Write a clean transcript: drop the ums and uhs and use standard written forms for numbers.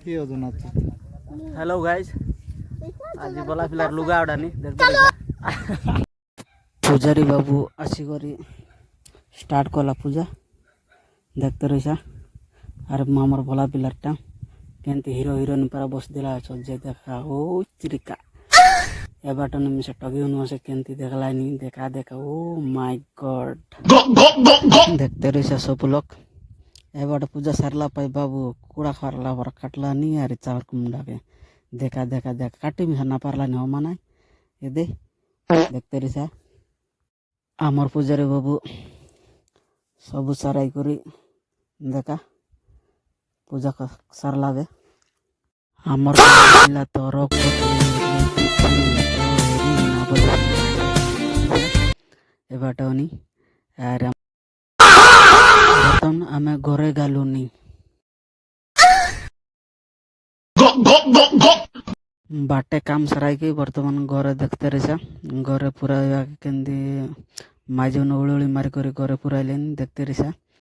hello guys आज बोला फिलहाल लुगा उड़ानी पूजारी बाबू आसिक स्टार्ट कला पूजा देखते रही अरे मामर भला पिलारटा केंती हिरो हिरोइन पारा बस दिला जे देखा ओ चिरिका ए बाटन मिसे टगी उनसे केंती देखलानी देखा देखा ओ माय गॉड देखते रही सब लोग ए बाट पूजा सारला पाई बाबू कूड़ा खारला पर काटला नहीं अरे चावर कुमडा के देखा देखा देखा काटी मिसा ना पारला नहीं हो माना ये दे देखते रही आमर पूजारी बाबू सब साराई करी देखा पूजा सारला बे आमर तो ए बाटनी यार बर्तन आमे घरे गालुनी बाटे काम सराई के बर्तमान घरे देखते रही घरे पूरा केंदी माइज उड़ी मारी घरे पूरा देखते रही